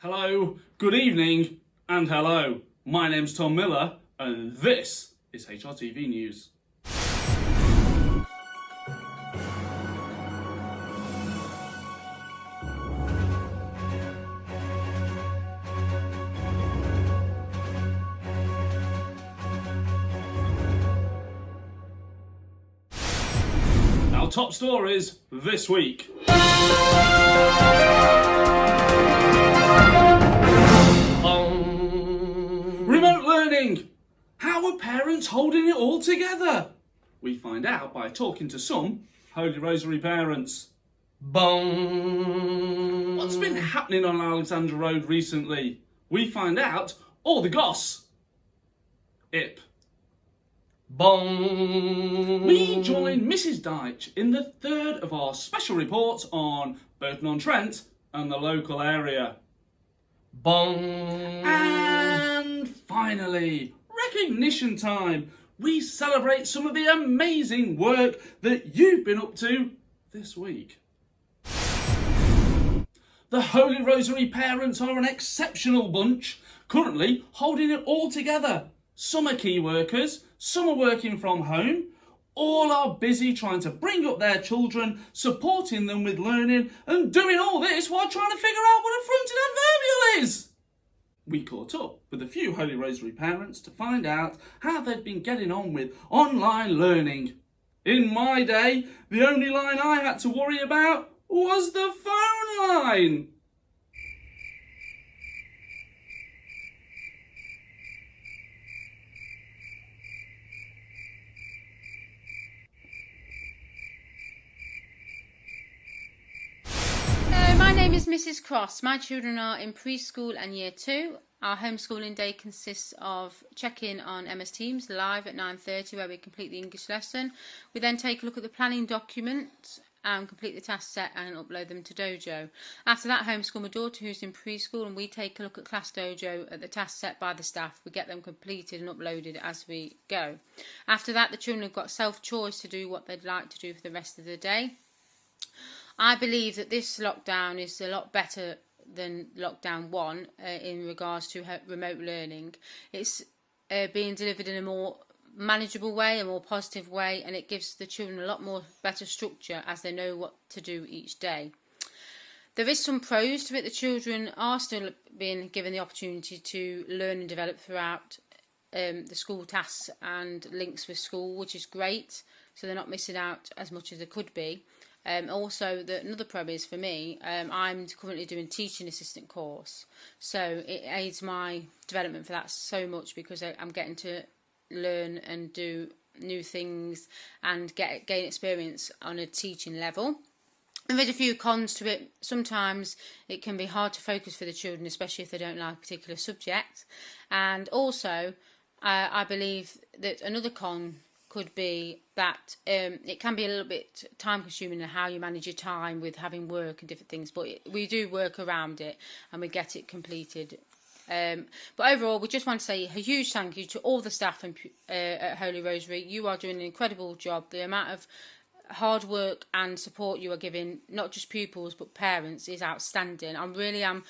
Hello, good evening, and hello. My name's Tom Miller, and this is HRTV News. Our top stories this week. Remote learning. How are parents holding it all together? We find out by talking to some Holy Rosary parents. What's been happening on Alexandra Road recently? We find out all the goss. Ip. We join Mrs. Deitch in the third of our special reports on Burton-on-Trent and the local area. And finally, recognition time. We celebrate some of the amazing work that you've been up to this week. The Holy Rosary parents are an exceptional bunch, currently holding it all together. Some are key workers, some are working from home. All are busy trying to bring up their children, supporting them with learning, and doing all this while trying to figure out what a fronted adverbial is. We caught up with a few Holy Rosary parents to find out how they'd been getting on with online learning. In my day, the only line I had to worry about was the phone line. My name is Mrs. Cross. My children are in preschool and year 2. Our homeschooling day consists of check-in on MS Teams live at 9:30 where we complete the English lesson. We then take a look at the planning document and complete the task set and upload them to Dojo. After that, homeschool my daughter who's in preschool and we take a look at Class Dojo at the task set by the staff. We get them completed and uploaded as we go. After that, the children have got self-choice to do what they'd like to do for the rest of the day. I believe that this lockdown is a lot better than lockdown 1 in regards to remote learning. It's being delivered in a more manageable way, a more positive way, and it gives the children a lot more better structure as they know what to do each day. There is some pros to it. The children are still being given the opportunity to learn and develop throughout the school tasks and links with school, which is great, so they're not missing out as much as they could be. Also, another pro is for me, I'm currently doing teaching assistant course, so it aids my development for that so much because I'm getting to learn and do new things and gain experience on a teaching level. And there's a few cons to it. Sometimes it can be hard to focus for the children, especially if they don't like a particular subject. And also, I believe that another con could be that it can be a little bit time consuming in how you manage your time with having work and different things, but we do work around it and we get it completed. But overall, we just want to say a huge thank you to all the staff at Holy Rosary. You are doing an incredible job. The amount of hard work and support you are giving, not just pupils but parents, is outstanding. I really am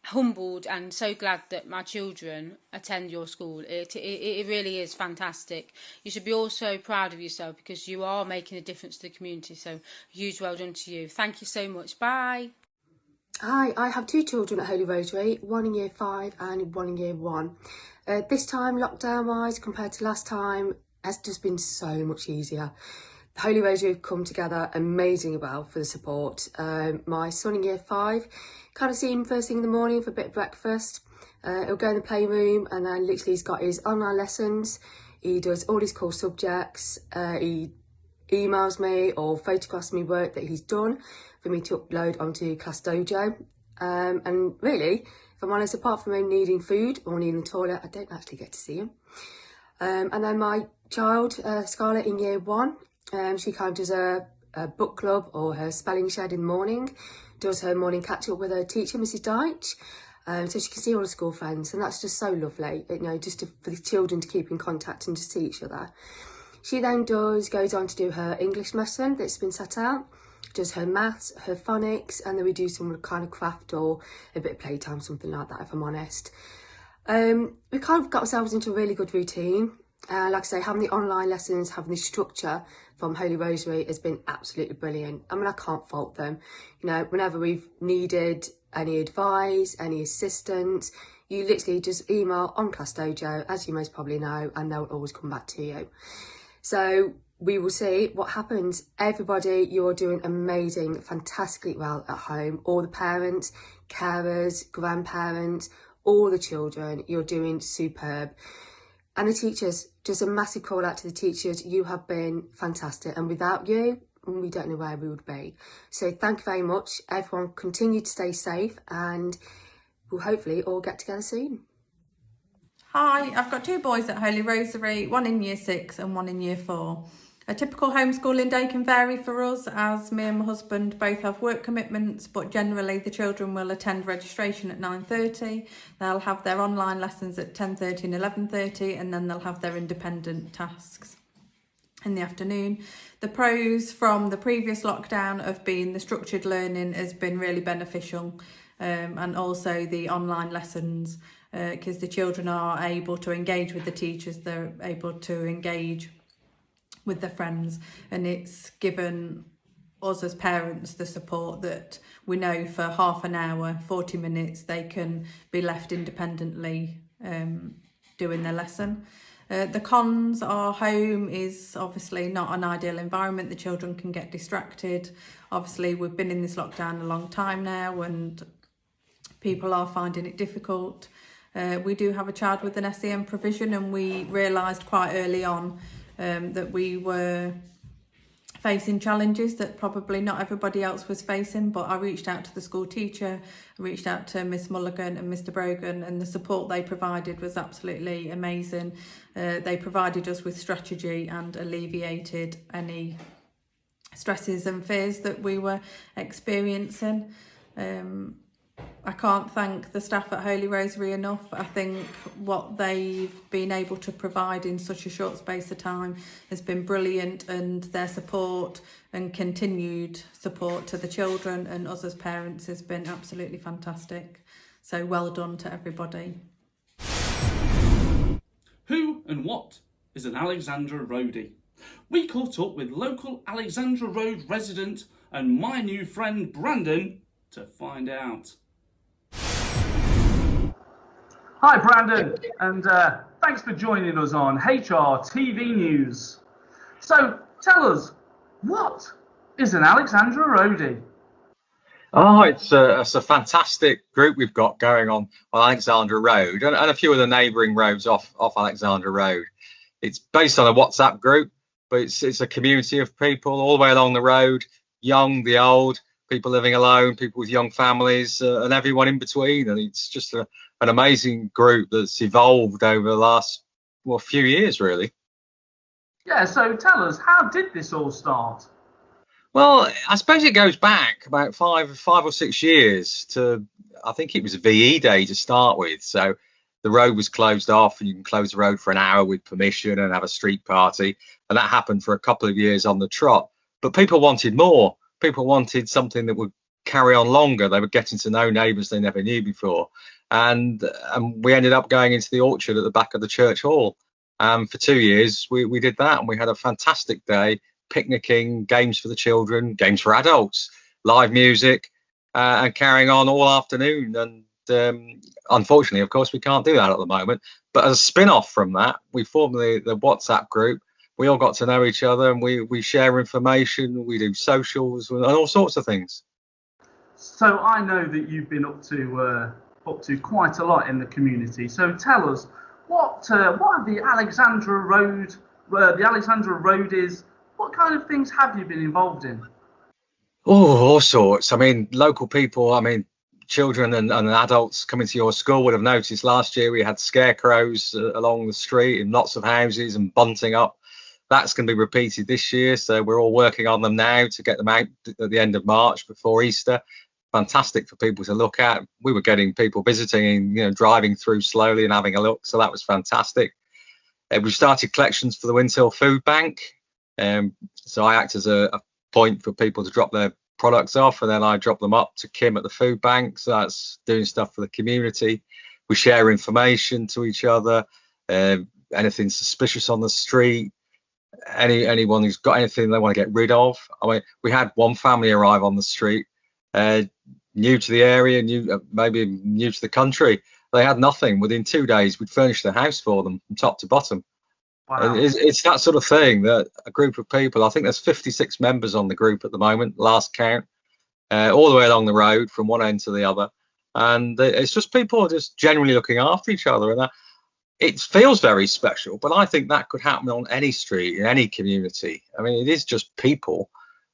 humbled and so glad that my children attend your school. It really is fantastic. You should be also proud of yourself because you are making a difference to the community, so huge well done to you. Thank you so much. Bye. Hi, I have 2 children at Holy Rosary, one in year 5 and one in year 1. This time, lockdown wise, compared to last time, has just been so much easier. The Holy Rosary have come together amazingly well for the support. My son in year 5, kind of see him first thing in the morning for a bit of breakfast. He'll go in the playroom and then literally he's got his online lessons. He does all his core subjects. He emails me or photographs me work that he's done for me to upload onto Class Dojo. And really, if I'm honest, apart from him needing food or needing the toilet, I don't actually get to see him. And then my child, Scarlett, in year 1, she kind of does a book club or her spelling shed in the morning, does her morning catch up with her teacher, Mrs. Deitch, so she can see all her school friends, and that's just so lovely, you know, for the children to keep in contact and to see each other. She then goes on to do her English lesson that's been set out, does her maths, her phonics, and then we do some kind of craft or a bit of playtime, something like that, if I'm honest. We kind of got ourselves into a really good routine. Like I say, having the online lessons, having the structure from Holy Rosary has been absolutely brilliant. I mean, I can't fault them. You know, whenever we've needed any advice, any assistance, you literally just email on Class Dojo, as you most probably know, and they'll always come back to you. So we will see what happens. Everybody, you're doing amazing, fantastically well at home. All the parents, carers, grandparents, all the children, you're doing superb. And the teachers, just a massive call out to the teachers. You have been fantastic, and without you, we don't know where we would be. So thank you very much. Everyone continue to stay safe, and we'll hopefully all get together soon. Hi, I've got two boys at Holy Rosary, one in year 6 and one in year 4. A typical homeschooling day can vary for us, as me and my husband both have work commitments, but generally the children will attend registration at 9:30. They'll have their online lessons at 10:30 and 11:30, and then they'll have their independent tasks in the afternoon. The pros from the previous lockdown of being the structured learning has been really beneficial, and also the online lessons, because the children are able to engage with the teachers, they're able to engage with their friends, and it's given us as parents the support that we know for half an hour, 40 minutes, they can be left independently doing their lesson. The cons are home is obviously not an ideal environment. The children can get distracted. Obviously, we've been in this lockdown a long time now, and people are finding it difficult. We do have a child with an SEN provision, and we realised quite early on that we were facing challenges that probably not everybody else was facing, but I reached out to the school teacher, I reached out to Miss Mulligan and Mr Brogan, and the support they provided was absolutely amazing. They provided us with strategy and alleviated any stresses and fears that we were experiencing. I can't thank the staff at Holy Rosary enough. I think what they've been able to provide in such a short space of time has been brilliant, and their support and continued support to the children and us as parents has been absolutely fantastic. So well done to everybody. Who and what is an Alexandra Roadie? We caught up with local Alexandra Road resident and my new friend Brandon to find out. Hi Brandon, and thanks for joining us on HR TV News. So tell us, what is an Alexandra Roadie? Oh, it's a fantastic group we've got going on Alexandra Road and a few of the neighbouring roads off Alexandra Road. It's based on a WhatsApp group, but it's a community of people all the way along the road, young, the old, people living alone, people with young families, and everyone in between. And it's just an amazing group that's evolved over the last few years, really. Yeah, so tell us, how did this all start? Well, I suppose it goes back about five or 6 years to, I think it was a VE day to start with. So the road was closed off, and you can close the road for an hour with permission and have a street party. And that happened for a couple of years on the trot. But people wanted more. People wanted something that would carry on longer. They were getting to know neighbours they never knew before. And we ended up going into the orchard at the back of the church hall. For 2 years, we did that, and we had a fantastic day, picnicking, games for the children, games for adults, live music, and carrying on all afternoon. And unfortunately, of course, we can't do that at the moment. But as a spin-off from that, we formed the WhatsApp group. We all got to know each other, and we share information, we do socials and all sorts of things. So I know that you've been up to quite a lot in the community. So tell us, what are the Alexandra Roadies? What kind of things have you been involved in? Oh, all sorts. I mean, local people, children and adults coming to your school would have noticed last year we had scarecrows along the street in lots of houses and bunting up. That's going to be repeated this year, so we're all working on them now to get them out at the end of March before Easter. Fantastic for people to look at. We were getting people visiting, driving through slowly and having a look, so that was fantastic. We started collections for the Windhill Food Bank. So I act as a point for people to drop their products off, and then I drop them up to Kim at the food bank. So that's doing stuff for the community. We share information to each other. Anything suspicious on the street, anyone who's got anything they want to get rid of. I mean, we had one family arrive on the street, new to the area, maybe new to the country. They had nothing. Within 2 days, we'd furnished the house for them from top to bottom. Wow. It's that sort of thing, that a group of people, I think there's 56 members on the group at the moment, last count, all the way along the road from one end to the other. And it's just people just genuinely looking after each other. And it feels very special, but I think that could happen on any street, in any community. I mean, it is just people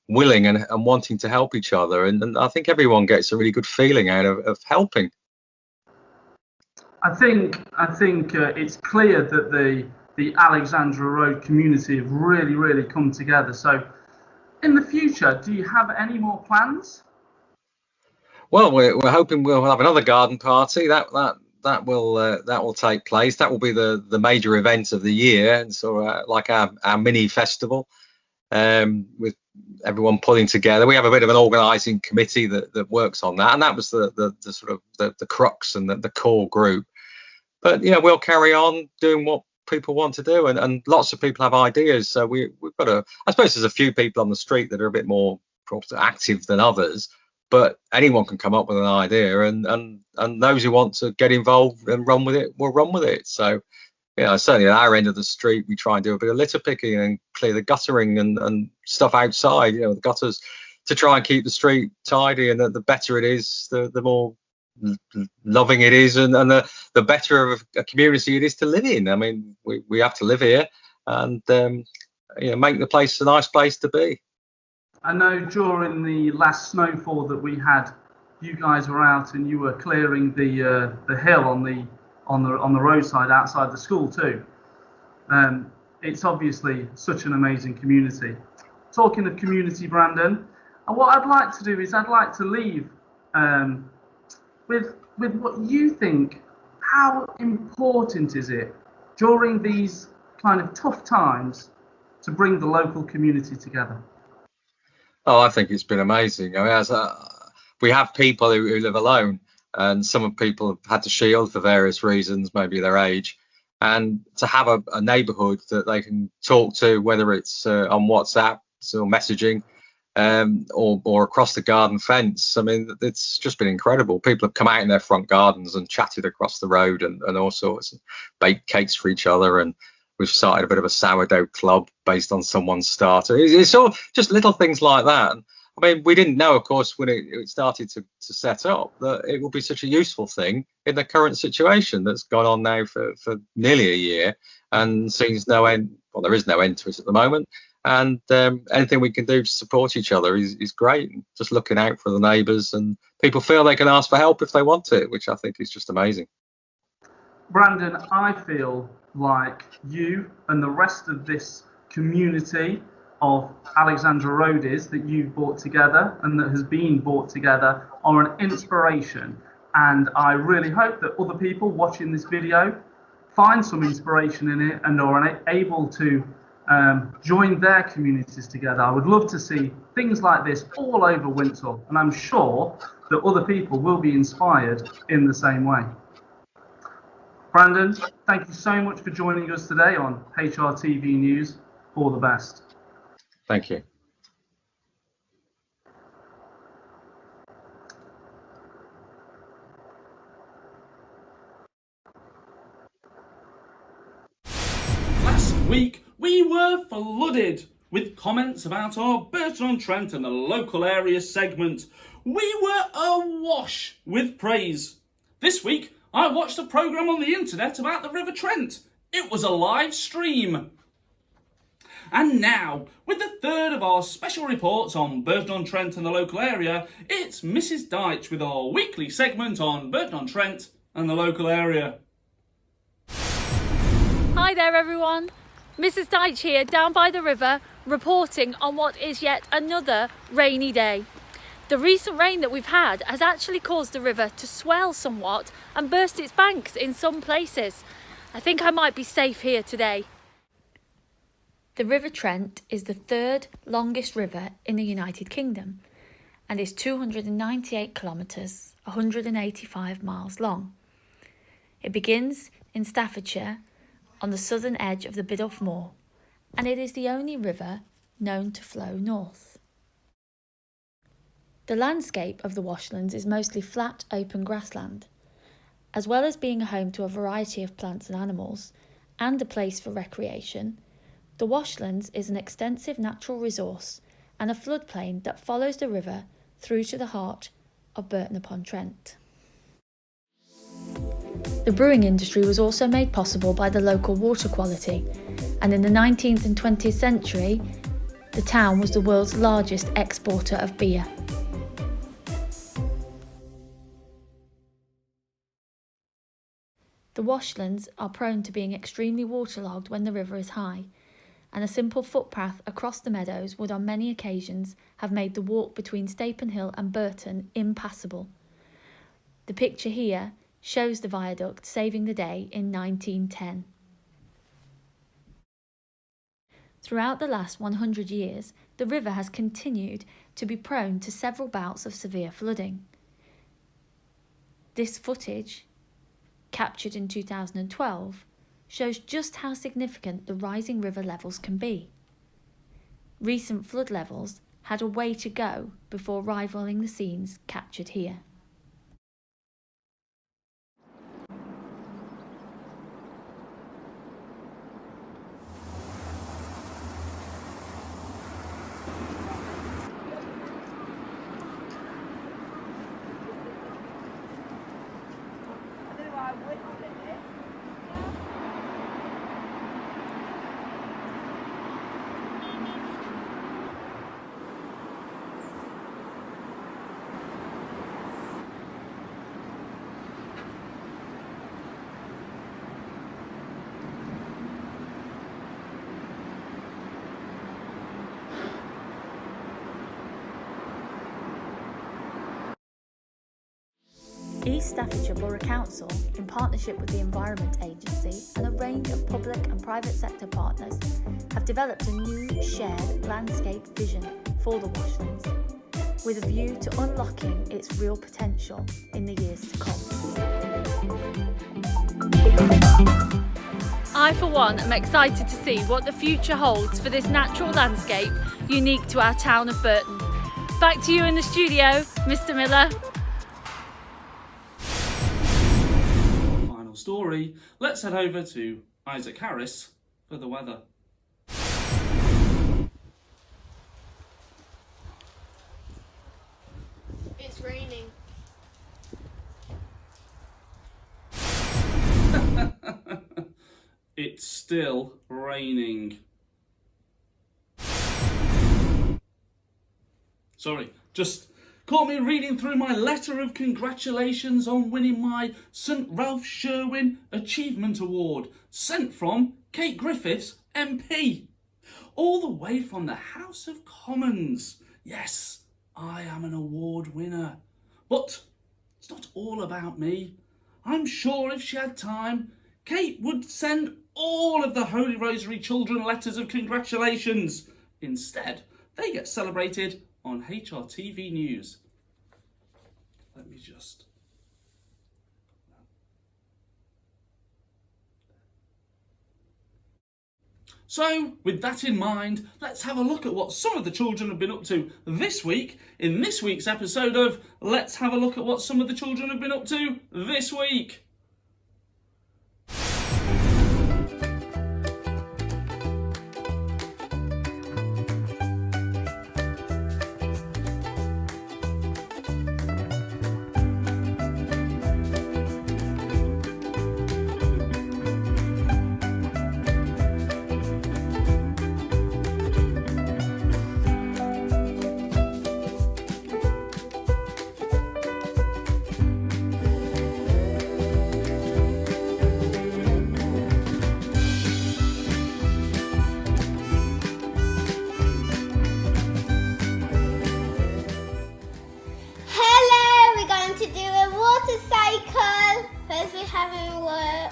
willing and wanting to help each other. And I think everyone gets a really good feeling out of helping. I think it's clear that the Alexandra Road community have really come together. So in the future, do you have any more plans? Well, we're hoping we'll have another garden party. That will take place. That will be the major event of the year, and so like our mini festival, with everyone pulling together. We have a bit of an organising committee that works on that, and that was the sort of the crux and the core group. But we'll carry on doing what people want to do, and lots of people have ideas. So we've got I suppose there's a few people on the street that are a bit more active than others, but anyone can come up with an idea, and those who want to get involved and run with it will run with it. So certainly at our end of the street, we try and do a bit of litter picking and clear the guttering and stuff outside, the gutters, to try and keep the street tidy. And the better it is, the more loving it is, and the better of a community it is to live in. I mean, we have to live here, and make the place a nice place to be. I know during the last snowfall that we had, you guys were out and you were clearing the hill on the roadside outside the school too. It's obviously such an amazing community. Talking of community, Brandon, and what I'd like to do is I'd like to leave with what you think. How important is it during these kind of tough times to bring the local community together? Oh, I think it's been amazing. I mean, we have people who live alone, and some people have had to shield for various reasons, maybe their age, and to have a neighbourhood that they can talk to, whether it's on WhatsApp or messaging, or across the garden fence. I mean, it's just been incredible. People have come out in their front gardens and chatted across the road and all sorts, and baked cakes for each other. And we've started a bit of a sourdough club based on someone's starter. It's all just little things like that. I mean, we didn't know, of course, when it started to set up, that it would be such a useful thing in the current situation that's gone on now for nearly a year, and seems no end. Well, there is no end to it at the moment. And anything we can do to support each other is great. Just looking out for the neighbours, and people feel they can ask for help if they want it, which I think is just amazing. Brandon, I feel like you and the rest of this community of Alexandra Roadies that you've brought together and that has been brought together are an inspiration. And I really hope that other people watching this video find some inspiration in it and are able to join their communities together. I would love to see things like this all over Windsor, and I'm sure that other people will be inspired in the same way. Brandon, thank you so much for joining us today on HRTV News. All the best. Thank you. Last week, we were flooded with comments about our Burton-on-Trent and the local area segment. We were awash with praise. This week, I watched a programme on the internet about the River Trent. It was a live stream. And now, with the third of our special reports on Burton-on-Trent and the local area, it's Mrs. Deitch with our weekly segment on Burton-on-Trent and the local area. Hi there everyone, Mrs. Deitch here down by the river, reporting on what is yet another rainy day. The recent rain that we've had has actually caused the river to swell somewhat and burst its banks in some places. I think I might be safe here today. The River Trent is the third longest river in the United Kingdom and is 298 kilometres, 185 miles long. It begins in Staffordshire on the southern edge of the Biddulph Moor, and it is the only river known to flow north. The landscape of the Washlands is mostly flat, open grassland. As well as being a home to a variety of plants and animals, and a place for recreation, the Washlands is an extensive natural resource and a floodplain that follows the river through to the heart of Burton-upon-Trent. The brewing industry was also made possible by the local water quality, and in the 19th and 20th century, the town was the world's largest exporter of beer. The Washlands are prone to being extremely waterlogged when the river is high, and a simple footpath across the meadows would on many occasions have made the walk between Stapen Hill and Burton impassable. The picture here shows the viaduct saving the day in 1910. Throughout the last 100 years, the river has continued to be prone to several bouts of severe flooding. This footage, captured in 2012, shows just how significant the rising river levels can be. Recent flood levels had a way to go before rivaling the scenes captured here. East Staffordshire Borough Council, in partnership with the Environment Agency and a range of public and private sector partners, have developed a new shared landscape vision for the Washlands, with a view to unlocking its real potential in the years to come. I, for one, am excited to see what the future holds for this natural landscape unique to our town of Burton. Back to you in the studio, Mr. Miller. Story, let's head over to Isaac Harris for the weather. It's raining. It's still raining. Sorry, just caught me reading through my letter of congratulations on winning my St Ralph Sherwin Achievement Award, sent from Kate Griffiths, MP, all the way from the House of Commons. Yes, I am an award winner. But it's not all about me. I'm sure if she had time, Kate would send all of the Holy Rosary children letters of congratulations. Instead, they get celebrated on HRTV News. Let me just... So, with that in mind, let's have a look at what some of the children have been up to this week in this week's episode of Let's Have a Look at What Some of the Children Have Been Up to This Week.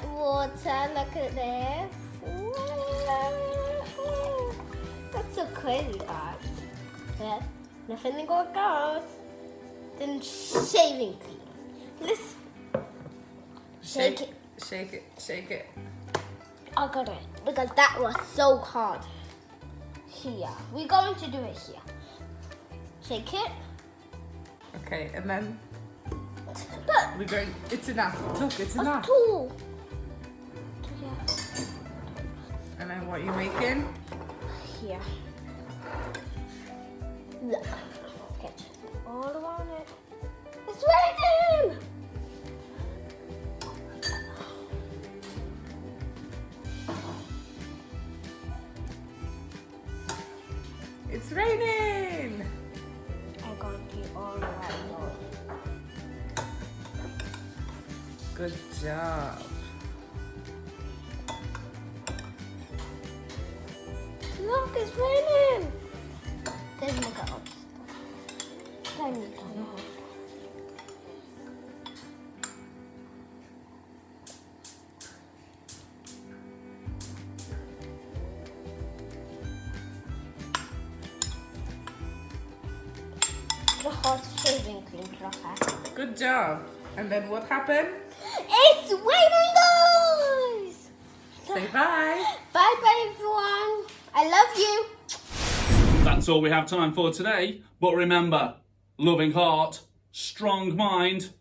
Water, look at this. crazy guys. But nothing good goes. Then shaving cream. Let's shake it. Shake it, shake it. I got it because that was so hard. Here, we're going to do it here. Shake it. Okay, and then But we're going. It's enough. Look, it's enough. two. And then what are you making? Here. Look. Get all around it. It's raining! It's raining. I'm going to be all around those. Good job. Look, it's raining. Then look at us. Then you turn off. The hot shaving cream dropper. Good job. And then what happened? It's raining, guys! Say bye. Bye bye, everyone. I love you. That's all we have time for today. But remember, loving heart, strong mind,